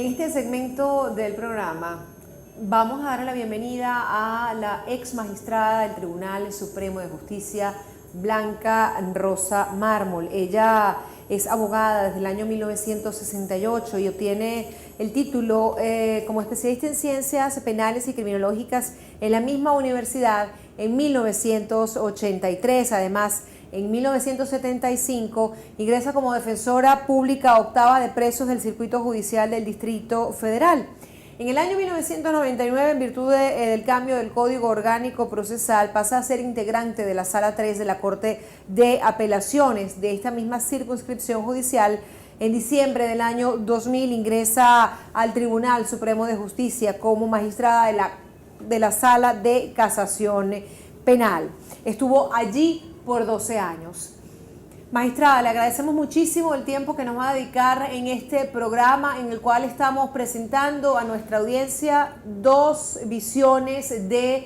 En este segmento del programa vamos a dar la bienvenida a la ex magistrada del Tribunal Supremo de Justicia, Blanca Rosa Mármol. Ella es abogada desde el año 1968 y obtiene el título como especialista en ciencias penales y criminológicas en la misma universidad en 1983. Además, en 1975 ingresa como defensora pública octava de presos del Circuito Judicial del Distrito Federal. En el año 1999, en virtud del cambio del Código Orgánico Procesal, pasa a ser integrante de la Sala 3 de la Corte de Apelaciones de esta misma circunscripción judicial. En diciembre del año 2000 ingresa al Tribunal Supremo de Justicia como magistrada de la Sala de Casación Penal. Estuvo allí por 12 años. Magistrada, le agradecemos muchísimo el tiempo que nos va a dedicar en este programa en el cual estamos presentando a nuestra audiencia dos visiones de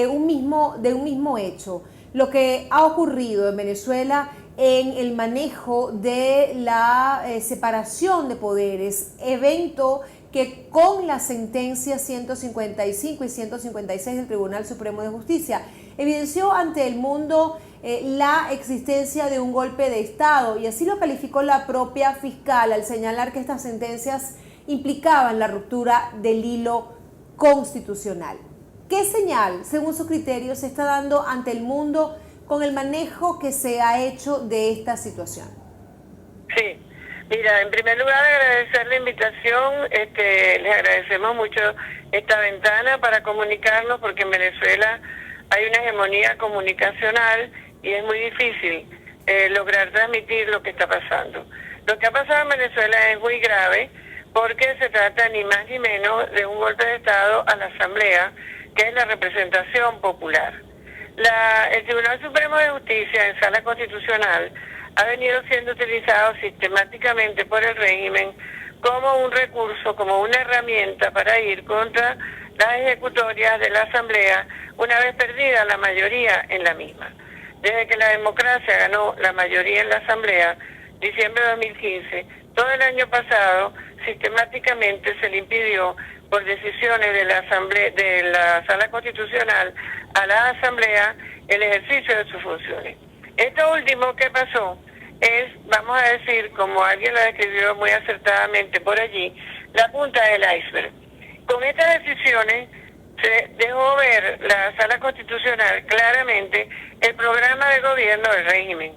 un mismo hecho. Lo que ha ocurrido en Venezuela en el manejo de la separación de poderes, evento que con la sentencia 155 y 156 del Tribunal Supremo de Justicia evidenció ante el mundo la existencia de un golpe de Estado, y así lo calificó la propia fiscal al señalar que estas sentencias implicaban la ruptura del hilo constitucional. ¿Qué señal, según su criterio, se está dando ante el mundo con el manejo que se ha hecho de esta situación? Sí, mira, en primer lugar agradecer la invitación, les agradecemos mucho esta ventana para comunicarnos, porque en Venezuela hay una hegemonía comunicacional y es muy difícil lograr transmitir lo que está pasando. Lo que ha pasado en Venezuela es muy grave porque se trata ni más ni menos de un golpe de Estado a la Asamblea, que es la representación popular. El Tribunal Supremo de Justicia en Sala Constitucional ha venido siendo utilizado sistemáticamente por el régimen como un recurso, como una herramienta para ir contra las ejecutorias de la Asamblea una vez perdida la mayoría en la misma. Desde que la democracia ganó la mayoría en la Asamblea, diciembre de 2015, todo el año pasado sistemáticamente se le impidió por decisiones de la Asamblea, de la Sala Constitucional, a la Asamblea el ejercicio de sus funciones. Esto último que pasó es, vamos a decir, como alguien lo describió muy acertadamente por allí, la punta del iceberg. Con estas decisiones se dejó ver la Sala Constitucional claramente el programa de gobierno del régimen,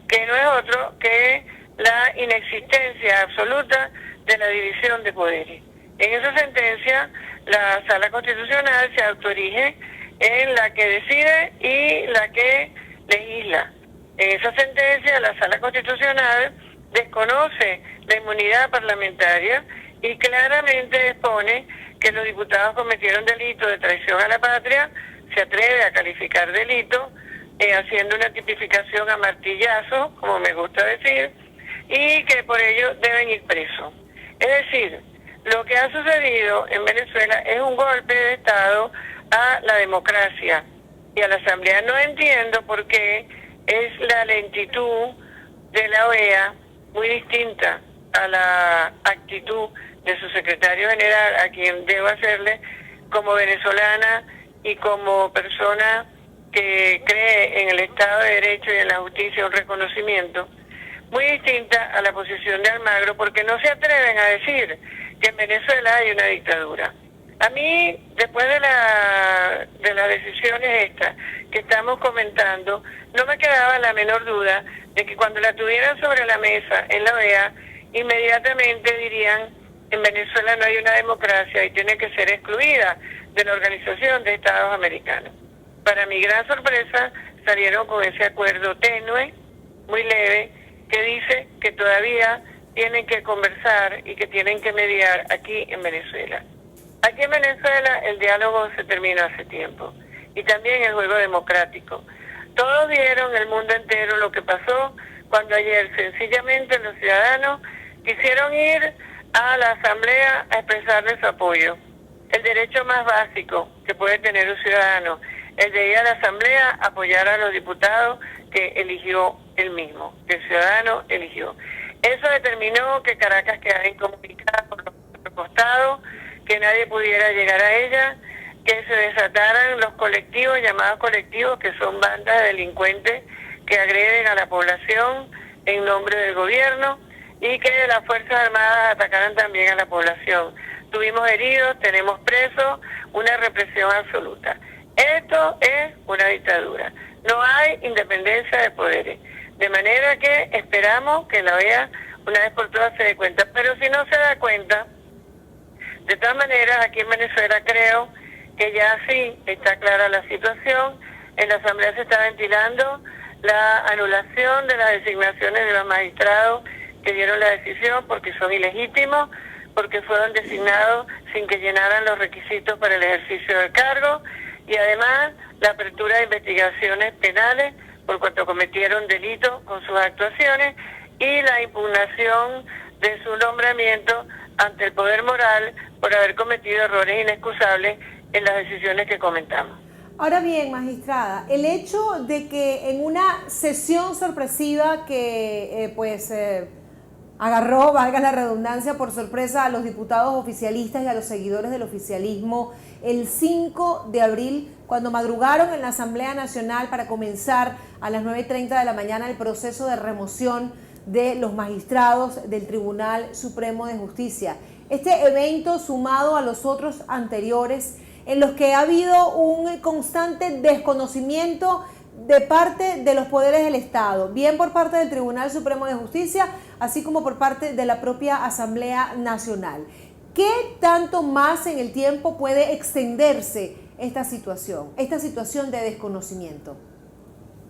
que no es otro que la inexistencia absoluta de la división de poderes. En esa sentencia, la Sala Constitucional se autoerige en la que decide y la que legisla. En esa sentencia, la Sala Constitucional desconoce la inmunidad parlamentaria y claramente expone que los diputados cometieron delito de traición a la patria, se atreve a calificar delito, haciendo una tipificación a martillazo, como me gusta decir, y que por ello deben ir presos. Es decir, lo que ha sucedido en Venezuela es un golpe de Estado a la democracia y a la Asamblea. No entiendo por qué es la lentitud de la OEA muy distinta a la actitud de su secretario general, a quien debo hacerle como venezolana y como persona que cree en el Estado de Derecho y en la justicia un reconocimiento, muy distinta a la posición de Almagro, porque no se atreven a decir que en Venezuela hay una dictadura. A mí, después de las decisiones estas que estamos comentando, no me quedaba la menor duda de que cuando la tuvieran sobre la mesa en la OEA, inmediatamente dirían: en Venezuela no hay una democracia y tiene que ser excluida de la Organización de Estados Americanos. Para mi gran sorpresa, salieron con ese acuerdo tenue, muy leve, que dice que todavía tienen que conversar y que tienen que mediar aquí en Venezuela. Aquí en Venezuela el diálogo se terminó hace tiempo, y también el juego democrático. Todos vieron, el mundo entero, lo que pasó cuando ayer sencillamente los ciudadanos quisieron ir a la Asamblea a expresarle su apoyo. El derecho más básico que puede tener un ciudadano, el de ir a la Asamblea a apoyar a los diputados que eligió él mismo, que el ciudadano eligió. Eso determinó que Caracas quedara incomunicada por los cuatro costados, que nadie pudiera llegar a ella, que se desataran los colectivos, llamados colectivos, que son bandas de delincuentes que agreden a la población en nombre del gobierno, y que las Fuerzas Armadas atacaran también a la población. Tuvimos heridos, tenemos presos, una represión absoluta. Esto es una dictadura. No hay independencia de poderes. De manera que esperamos que la OEA una vez por todas se dé cuenta. Pero si no se da cuenta, de todas maneras, aquí en Venezuela creo que ya sí está clara la situación. En la Asamblea se está ventilando la anulación de las designaciones de los magistrados que dieron la decisión porque son ilegítimos, porque fueron designados sin que llenaran los requisitos para el ejercicio del cargo, y además la apertura de investigaciones penales por cuanto cometieron delitos con sus actuaciones, y la impugnación de su nombramiento ante el poder moral por haber cometido errores inexcusables en las decisiones que comentamos. Ahora bien, magistrada, el hecho de que en una sesión sorpresiva que agarró, valga la redundancia, por sorpresa a los diputados oficialistas y a los seguidores del oficialismo el 5 de abril, cuando madrugaron en la Asamblea Nacional para comenzar a las 9:30 de la mañana el proceso de remoción de los magistrados del Tribunal Supremo de Justicia. Este evento, sumado a los otros anteriores, en los que ha habido un constante desconocimiento de parte de los poderes del Estado, bien por parte del Tribunal Supremo de Justicia, así como por parte de la propia Asamblea Nacional. ¿Qué tanto más en el tiempo puede extenderse esta situación de desconocimiento?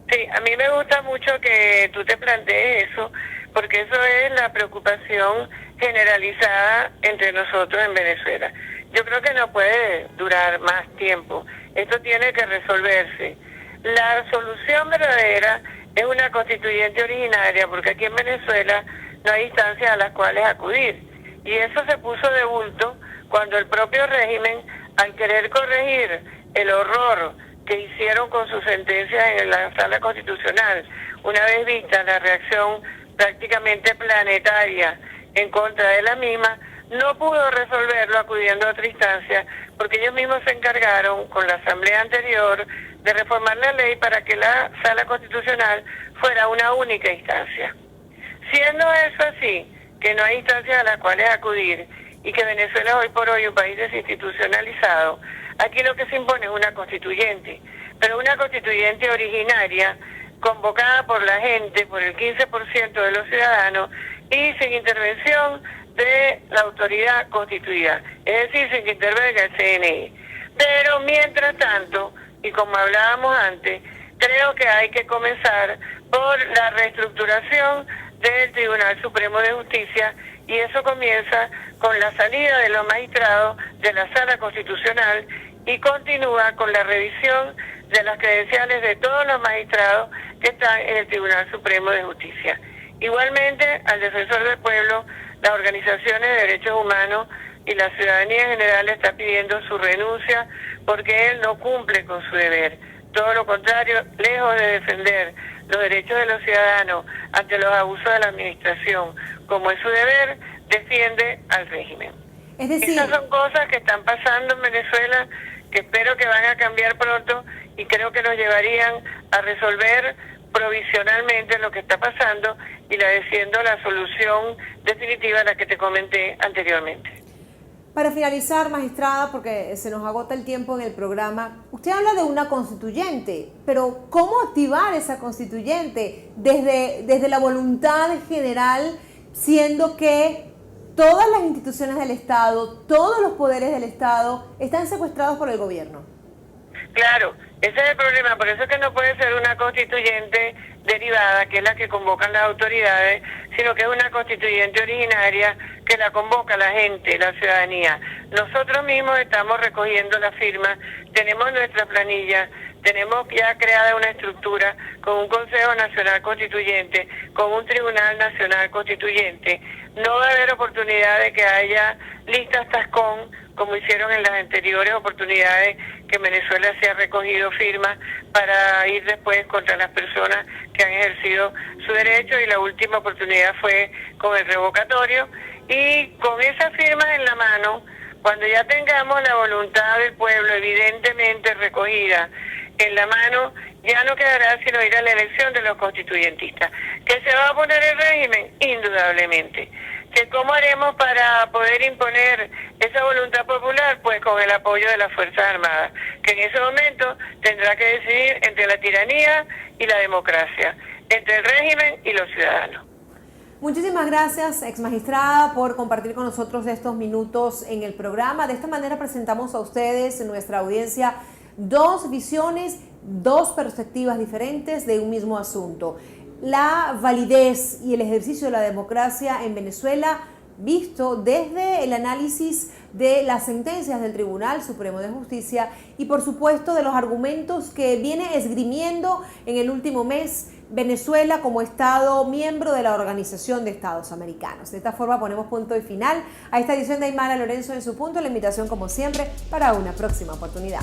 Sí, a mí me gusta mucho que tú te plantees eso, porque eso es la preocupación generalizada entre nosotros en Venezuela. Yo creo que no puede durar más tiempo. Esto tiene que resolverse. La solución verdadera es una constituyente originaria, porque aquí en Venezuela no hay instancias a las cuales acudir. Y eso se puso de bulto cuando el propio régimen, al querer corregir el horror que hicieron con sus sentencias en la Sala Constitucional, una vez vista la reacción prácticamente planetaria en contra de la misma, no pudo resolverlo acudiendo a otra instancia, porque ellos mismos se encargaron con la asamblea anterior de reformar la ley para que la Sala Constitucional fuera una única instancia. Siendo eso así, que no hay instancias a las cuales acudir y que Venezuela es hoy por hoy un país desinstitucionalizado, aquí lo que se impone es una constituyente, pero una constituyente originaria, convocada por la gente, por el 15% de los ciudadanos, y sin intervención de la autoridad constituida, es decir, sin que intervenga el CNE. Pero mientras tanto, y como hablábamos antes, creo que hay que comenzar por la reestructuración del Tribunal Supremo de Justicia, y eso comienza con la salida de los magistrados de la Sala Constitucional y continúa con la revisión de las credenciales de todos los magistrados que están en el Tribunal Supremo de Justicia. Igualmente, al defensor del pueblo, las organizaciones de derechos humanos y la ciudadanía en general está pidiendo su renuncia porque él no cumple con su deber. Todo lo contrario, lejos de defender los derechos de los ciudadanos ante los abusos de la administración, como es su deber, defiende al régimen. Es decir, esas son cosas que están pasando en Venezuela, que espero que van a cambiar pronto y creo que nos llevarían a resolver provisionalmente lo que está pasando y siendo la solución definitiva la que te comenté anteriormente. Para finalizar, magistrada, porque se nos agota el tiempo en el programa, usted habla de una constituyente, pero ¿cómo activar esa constituyente desde la voluntad general, siendo que todas las instituciones del Estado, todos los poderes del Estado están secuestrados por el gobierno? Claro, ese es el problema, por eso es que no puede ser una constituyente derivada, que es la que convocan las autoridades, sino que es una constituyente originaria que la convoca la gente, la ciudadanía. Nosotros mismos estamos recogiendo las firmas, tenemos nuestra planilla, tenemos ya creada una estructura con un Consejo Nacional Constituyente, con un Tribunal Nacional Constituyente, no va a haber oportunidad de que haya listas tascón, como hicieron en las anteriores oportunidades que Venezuela se ha recogido firmas para ir después contra las personas que han ejercido su derecho, y la última oportunidad fue con el revocatorio. Y con esas firmas en la mano, cuando ya tengamos la voluntad del pueblo evidentemente recogida en la mano, ya no quedará sino ir a la elección de los constituyentistas. ¿Que se va a poner el régimen? Indudablemente. ¿Que cómo haremos para poder imponer esa voluntad popular? Pues con el apoyo de las Fuerzas Armadas, que en ese momento tendrá que decidir entre la tiranía y la democracia, entre el régimen y los ciudadanos. Muchísimas gracias, ex magistrada, por compartir con nosotros estos minutos en el programa. De esta manera presentamos a ustedes, en nuestra audiencia, dos visiones, dos perspectivas diferentes de un mismo asunto. La validez y el ejercicio de la democracia en Venezuela, visto desde el análisis de las sentencias del Tribunal Supremo de Justicia y, por supuesto, de los argumentos que viene esgrimiendo en el último mes Venezuela como Estado miembro de la Organización de Estados Americanos. De esta forma ponemos punto y final a esta edición de Aymara Lorenzo en su punto. La invitación, como siempre, para una próxima oportunidad.